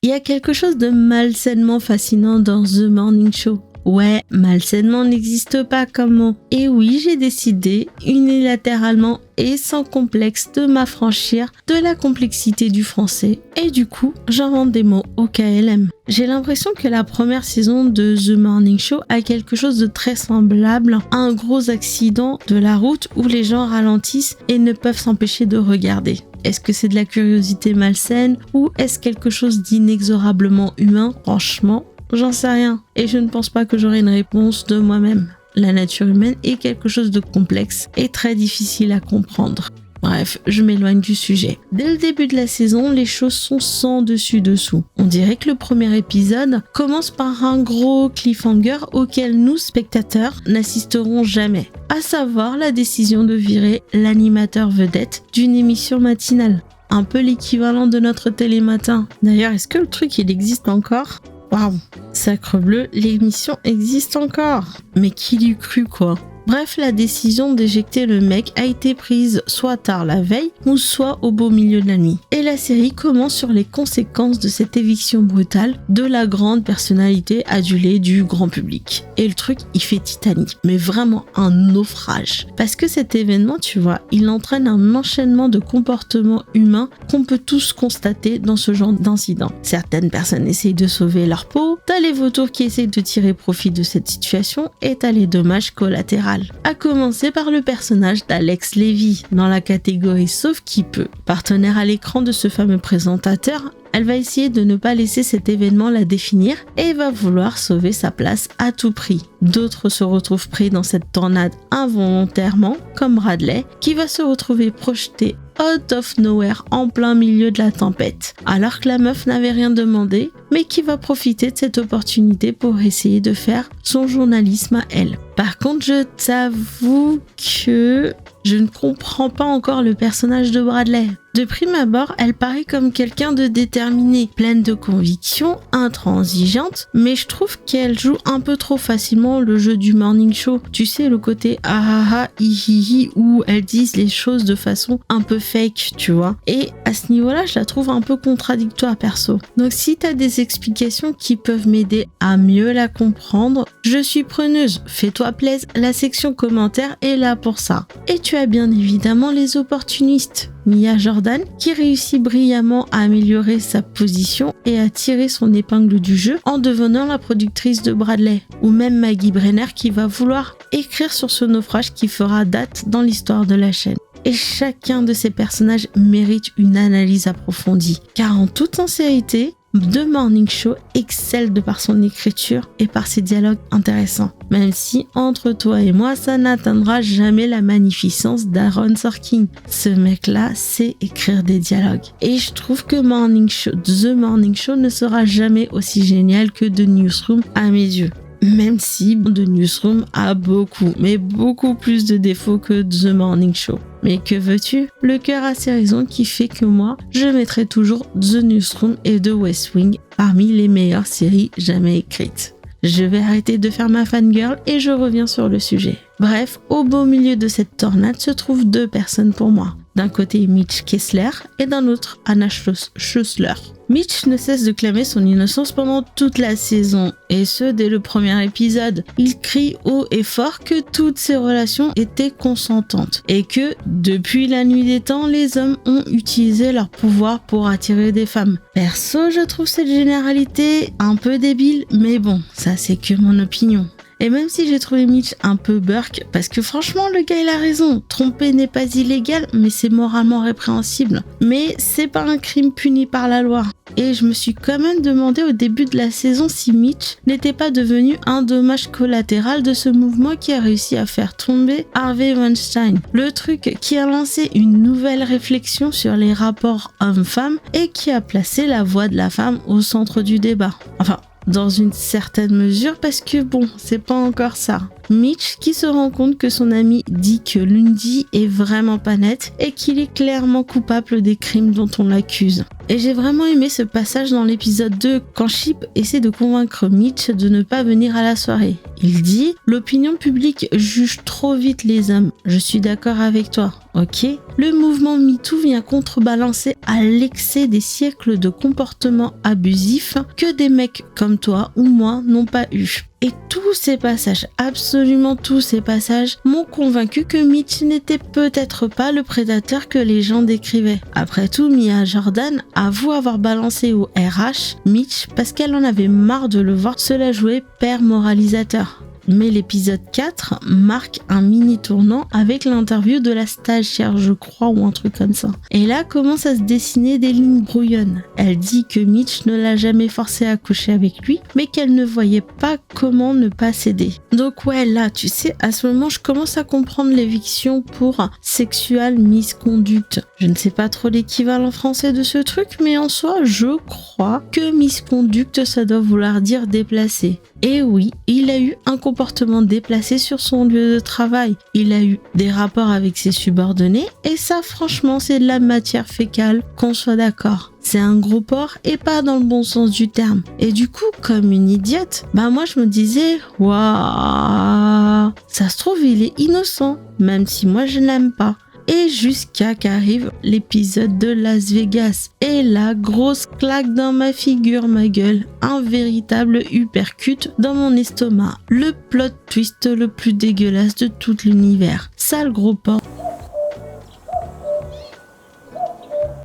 Il y a quelque chose de malsainement fascinant dans The Morning Show. Ouais, malsainement n'existe pas comme mot. Et oui, j'ai décidé, unilatéralement et sans complexe, de m'affranchir de la complexité du français. Et du coup, j'invente des mots au KLM. J'ai l'impression que la première saison de The Morning Show a quelque chose de très semblable à un gros accident de la route où les gens ralentissent et ne peuvent s'empêcher de regarder. Est-ce que c'est de la curiosité malsaine ou est-ce quelque chose d'inexorablement humain? Franchement, j'en sais rien. Et je ne pense pas que j'aurai une réponse de moi-même. La nature humaine est quelque chose de complexe et très difficile à comprendre. Bref, je m'éloigne du sujet. Dès le début de la saison, les choses sont sans dessus-dessous. On dirait que le premier épisode commence par un gros cliffhanger auquel nous, spectateurs, n'assisterons jamais. À savoir la décision de virer l'animateur vedette d'une émission matinale. Un peu l'équivalent de notre télématin. D'ailleurs, est-ce que le truc, il existe encore ? Waouh, sacre bleu, l'émission existe encore. Mais qui l'eût cru quoi ? Bref, la décision d'éjecter le mec a été prise soit tard la veille ou soit au beau milieu de la nuit. Et la série commence sur les conséquences de cette éviction brutale de la grande personnalité adulée du grand public. Et le truc, il fait Titanic, mais vraiment un naufrage. Parce que cet événement, tu vois, il entraîne un enchaînement de comportements humains qu'on peut tous constater dans ce genre d'incident. Certaines personnes essayent de sauver leur peau, t'as les vautours qui essayent de tirer profit de cette situation et t'as les dommages collatéraux. À commencer par le personnage d'Alex Levy dans la catégorie Sauve qui peut. Partenaire à l'écran de ce fameux présentateur, elle va essayer de ne pas laisser cet événement la définir et va vouloir sauver sa place à tout prix. D'autres se retrouvent pris dans cette tornade involontairement, comme Bradley, qui va se retrouver projeté out of nowhere en plein milieu de la tempête, alors que la meuf n'avait rien demandé, mais qui va profiter de cette opportunité pour essayer de faire son journalisme à elle. Par contre, je t'avoue que je ne comprends pas encore le personnage de Bradley. De prime abord, elle paraît comme quelqu'un de déterminé, pleine de convictions, intransigeante, mais je trouve qu'elle joue un peu trop facilement le jeu du morning show. Tu sais, le côté ah ah ah, hi hi hi, où elles disent les choses de façon un peu fake, tu vois. Et à ce niveau-là, je la trouve un peu contradictoire perso. Donc si t'as des explications qui peuvent m'aider à mieux la comprendre, je suis preneuse. Fais-toi plaisir, la section commentaires est là pour ça. Et tu as bien évidemment les opportunistes. Mia Jordan, qui réussit brillamment à améliorer sa position et à tirer son épingle du jeu en devenant la productrice de Bradley. Ou même Maggie Brenner qui va vouloir écrire sur ce naufrage qui fera date dans l'histoire de la chaîne. Et chacun de ces personnages mérite une analyse approfondie. Car en toute sincérité, The Morning Show excelle de par son écriture et par ses dialogues intéressants. Même si, entre toi et moi, ça n'atteindra jamais la magnificence d'Aaron Sorkin. Ce mec-là sait écrire des dialogues. Et je trouve que The Morning Show ne sera jamais aussi génial que The Newsroom à mes yeux. Même si The Newsroom a beaucoup plus de défauts que The Morning Show. Mais que veux-tu? Le cœur a ses raisons qui fait que moi, je mettrai toujours The Newsroom et The West Wing parmi les meilleures séries jamais écrites. Je vais arrêter de faire ma fangirl et je reviens sur le sujet. Bref, au beau milieu de cette tornade se trouvent deux personnes pour moi. D'un côté Mitch Kessler et d'un autre Anna Schussler. Mitch ne cesse de clamer son innocence pendant toute la saison, et ce dès le premier épisode. Il crie haut et fort que toutes ses relations étaient consentantes, et que, depuis la nuit des temps, les hommes ont utilisé leur pouvoir pour attirer des femmes. Perso, je trouve cette généralité un peu débile, mais bon, ça c'est que mon opinion. Et même si j'ai trouvé Mitch un peu burk, parce que franchement le gars il a raison, tromper n'est pas illégal, mais c'est moralement répréhensible. Mais c'est pas un crime puni par la loi. Et je me suis quand même demandé au début de la saison si Mitch n'était pas devenu un dommage collatéral de ce mouvement qui a réussi à faire tomber Harvey Weinstein. Le truc qui a lancé une nouvelle réflexion sur les rapports hommes-femmes et qui a placé la voix de la femme au centre du débat. Enfin, dans une certaine mesure, parce que bon, c'est pas encore ça. Mitch qui se rend compte que son ami dit que Lundy est vraiment pas net et qu'il est clairement coupable des crimes dont on l'accuse. Et j'ai vraiment aimé ce passage dans l'épisode 2 quand Chip essaie de convaincre Mitch de ne pas venir à la soirée. Il dit « L'opinion publique juge trop vite les hommes. Je suis d'accord avec toi, ok ? le mouvement MeToo vient contrebalancer à l'excès des siècles de comportements abusifs que des mecs comme toi ou moi n'ont pas eu. Et tous ces passages, absolument tous ces passages, m'ont convaincu que Mitch n'était peut-être pas le prédateur que les gens décrivaient. Après tout, Mia Jordan avoue avoir balancé au RH Mitch parce qu'elle en avait marre de le voir se la jouer père moralisateur. Mais l'épisode 4 marque un mini tournant avec l'interview de la stagiaire, je crois, ou un truc comme ça. Et là commencent à se dessiner des lignes brouillonnes. Elle dit que Mitch ne l'a jamais forcé à coucher avec lui, mais qu'elle ne voyait pas comment ne pas céder. Donc ouais, là, tu sais, à ce moment, je commence à comprendre l'éviction pour sexual misconduct. Je ne sais pas trop l'équivalent français de ce truc, mais en soi, je crois que misconduct, ça doit vouloir dire déplacé. Et oui, il a eu un comportement déplacé sur son lieu de travail. Il a eu des rapports avec ses subordonnés et ça, franchement, c'est de la matière fécale, qu'on soit d'accord. C'est un gros porc et pas dans le bon sens du terme. Et du coup, comme une idiote, moi je me disais, waouh, ça se trouve, il est innocent, même si moi je ne l'aime pas. Et jusqu'à qu'arrive l'épisode de Las Vegas. Et la grosse claque dans ma figure, ma gueule. Un véritable uppercut dans mon estomac. Le plot twist le plus dégueulasse de tout l'univers. Sale gros porc.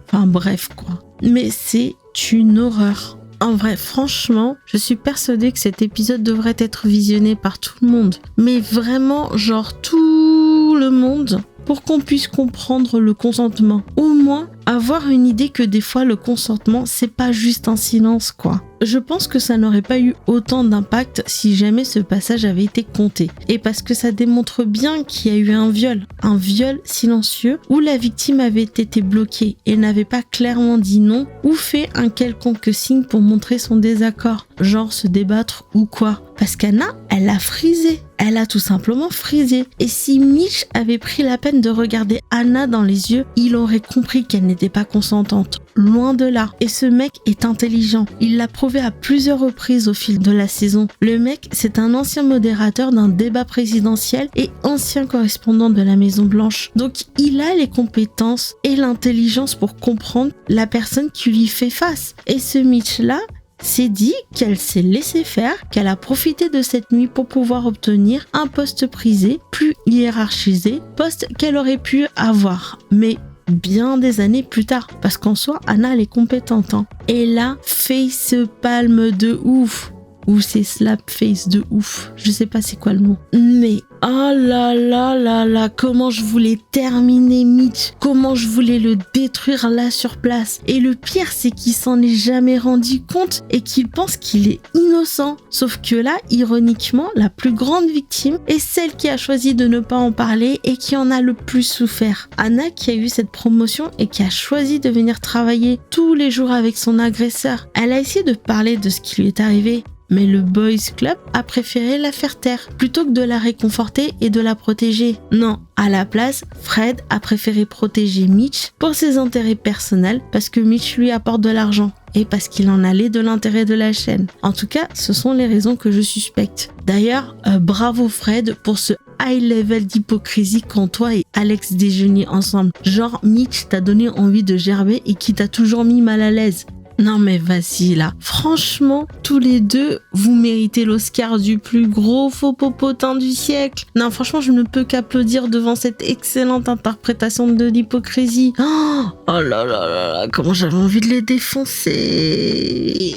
Enfin bref quoi. Mais c'est une horreur. En vrai, franchement, je suis persuadée que cet épisode devrait être visionné par tout le monde. Mais vraiment, genre tout le monde, pour qu'on puisse comprendre le consentement. Au moins, avoir une idée que des fois, le consentement, c'est pas juste un silence, quoi. Je pense que ça n'aurait pas eu autant d'impact si jamais ce passage avait été compté. Et parce que ça démontre bien qu'il y a eu un viol silencieux où la victime avait été bloquée et n'avait pas clairement dit non ou fait un quelconque signe pour montrer son désaccord, genre se débattre ou quoi. Parce qu'Anna, elle a frisé. Elle a tout simplement frisé. Et si Mitch avait pris la peine de regarder Anna dans les yeux, il aurait compris qu'elle n'était pas consentante. Loin de là. Et ce mec est intelligent. Il l'a prouvé à plusieurs reprises au fil de la saison. Le mec, c'est un ancien modérateur d'un débat présidentiel et ancien correspondant de la Maison Blanche. Donc il a les compétences et l'intelligence pour comprendre la personne qui lui fait face. Et ce Mitch-là, c'est dit qu'elle s'est laissée faire, qu'elle a profité de cette nuit pour pouvoir obtenir un poste prisé, plus hiérarchisé, poste qu'elle aurait pu avoir. Mais bien des années plus tard, parce qu'en soi, Anna, elle est compétente. Et là, face palme de ouf. Ou c'est slap face de ouf. Je sais pas c'est quoi le mot. Mais oh là là là là, comment je voulais terminer Mitch. Comment je voulais le détruire là sur place. Et le pire, c'est qu'il s'en est jamais rendu compte et qu'il pense qu'il est innocent. Sauf que là, ironiquement, la plus grande victime est celle qui a choisi de ne pas en parler et qui en a le plus souffert. Anna qui a eu cette promotion et qui a choisi de venir travailler tous les jours avec son agresseur. Elle a essayé de parler de ce qui lui est arrivé. Mais le Boys Club a préféré la faire taire, plutôt que de la réconforter et de la protéger. Non, à la place, Fred a préféré protéger Mitch pour ses intérêts personnels parce que Mitch lui apporte de l'argent et parce qu'il en allait de l'intérêt de la chaîne. En tout cas, ce sont les raisons que je suspecte. D'ailleurs, bravo Fred pour ce high level d'hypocrisie quand toi et Alex déjeuniez ensemble. Genre, Mitch t'a donné envie de gerber et qui t'a toujours mis mal à l'aise. Non mais vas-y là, franchement, tous les deux, vous méritez l'Oscar du plus gros faux popotin du siècle. Non franchement, je ne peux qu'applaudir devant cette excellente interprétation de l'hypocrisie. Oh là là là là, comment j'avais envie de les défoncer.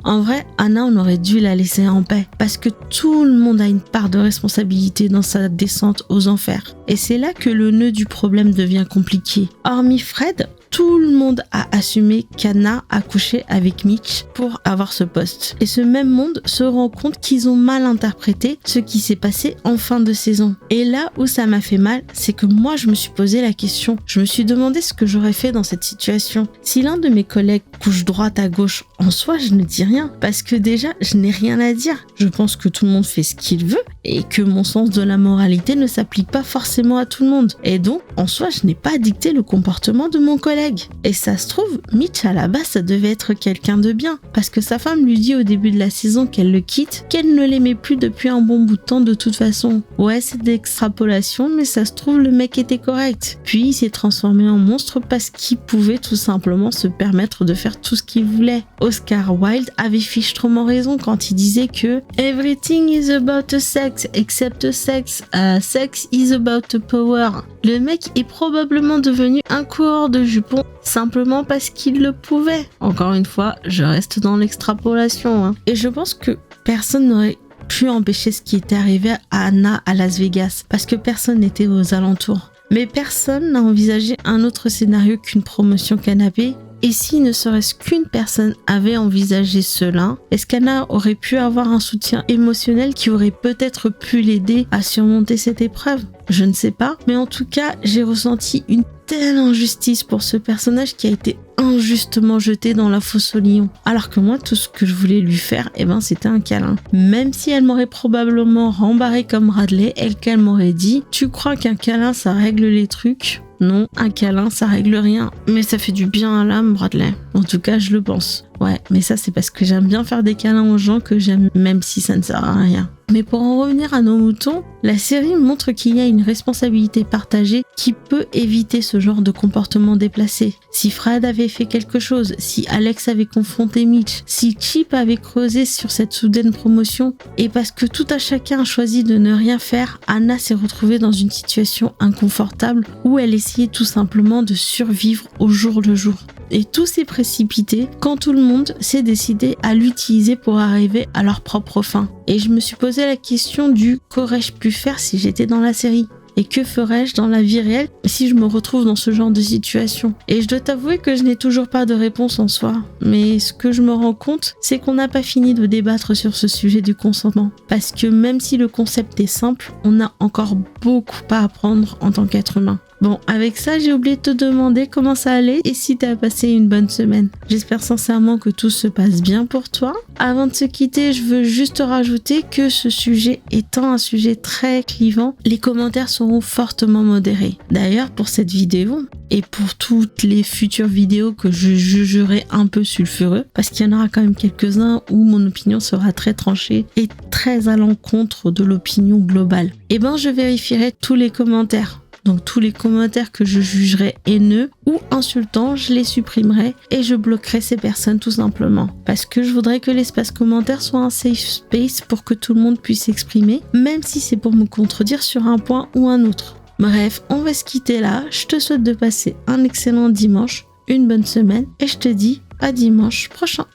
En vrai, Anna, on aurait dû la laisser en paix parce que tout le monde a une part de responsabilité dans sa descente aux enfers. Et c'est là que le nœud du problème devient compliqué. Hormis Fred, tout le monde a assumé qu'Anna a couché avec Mitch pour avoir ce poste. Et ce même monde se rend compte qu'ils ont mal interprété ce qui s'est passé en fin de saison. Et là où ça m'a fait mal, c'est que moi je me suis posé la question. Je me suis demandé ce que j'aurais fait dans cette situation. Si l'un de mes collègues couche droite à gauche, en soi je ne dis rien. Parce que déjà, je n'ai rien à dire. Je pense que tout le monde fait ce qu'il veut et que mon sens de la moralité ne s'applique pas forcément à tout le monde. Et donc, en soi, je n'ai pas dicté le comportement de mon collègue. collègue. Et ça se trouve, Mitch à la base ça devait être quelqu'un de bien, parce que sa femme lui dit au début de la saison qu'elle le quitte, qu'elle ne l'aimait plus depuis un bon bout de temps de toute façon. Ouais, c'est d'extrapolation, mais ça se trouve le mec était correct. Puis il s'est transformé en monstre parce qu'il pouvait tout simplement se permettre de faire tout ce qu'il voulait. Oscar Wilde avait fichtrement raison quand il disait que Everything is about sex except sex. Sex is about power. Le mec est probablement devenu un coureur de jupons simplement parce qu'il le pouvait. Encore une fois, je reste dans l'extrapolation. Hein. Et je pense que personne n'aurait pu empêcher ce qui était arrivé à Anna à Las Vegas parce que personne n'était aux alentours. Mais personne n'a envisagé un autre scénario qu'une promotion canapé. Et si ne serait-ce qu'une personne avait envisagé cela, est-ce qu'Anna aurait pu avoir un soutien émotionnel qui aurait peut-être pu l'aider à surmonter cette épreuve ? Je ne sais pas, mais en tout cas, j'ai ressenti une telle injustice pour ce personnage qui a été injustement jeté dans la fosse aux lions. Alors que moi, tout ce que je voulais lui faire, c'était un câlin. Même si elle m'aurait probablement rembarré comme Radley et qu'elle m'aurait dit « Tu crois qu'un câlin, ça règle les trucs ?» Non, un câlin, ça règle rien. Mais ça fait du bien à l'âme, Bradley. En tout cas, je le pense. Ouais, mais ça, c'est parce que j'aime bien faire des câlins aux gens que j'aime, même si ça ne sert à rien. Mais pour en revenir à nos moutons, la série montre qu'il y a une responsabilité partagée qui peut éviter ce genre de comportement déplacé. Si Fred avait fait quelque chose, si Alex avait confronté Mitch, si Chip avait creusé sur cette soudaine promotion, et parce que tout à chacun a choisi de ne rien faire, Anna s'est retrouvée dans une situation inconfortable où elle essayait tout simplement de survivre au jour le jour. Et tout s'est précipité quand tout le monde s'est décidé à l'utiliser pour arriver à leur propre fin. Et je me suis posé la question du qu'aurais-je pu faire si j'étais dans la série ? Et que ferais-je dans la vie réelle si je me retrouve dans ce genre de situation ? Et je dois t'avouer que je n'ai toujours pas de réponse en soi. Mais ce que je me rends compte, c'est qu'on n'a pas fini de débattre sur ce sujet du consentement. Parce que même si le concept est simple, on a encore beaucoup à apprendre en tant qu'être humain. Bon, avec ça, j'ai oublié de te demander comment ça allait et si t'as passé une bonne semaine. J'espère sincèrement que tout se passe bien pour toi. Avant de se quitter, je veux juste te rajouter que ce sujet étant un sujet très clivant, les commentaires seront fortement modérés. D'ailleurs, pour cette vidéo et pour toutes les futures vidéos que je jugerai un peu sulfureux, parce qu'il y en aura quand même quelques-uns où mon opinion sera très tranchée et très à l'encontre de l'opinion globale. Je vérifierai tous les commentaires. Donc tous les commentaires que je jugerai haineux ou insultants, je les supprimerai et je bloquerai ces personnes tout simplement. Parce que je voudrais que l'espace commentaire soit un safe space pour que tout le monde puisse s'exprimer, même si c'est pour me contredire sur un point ou un autre. Bref, on va se quitter là. Je te souhaite de passer un excellent dimanche, une bonne semaine et je te dis à dimanche prochain.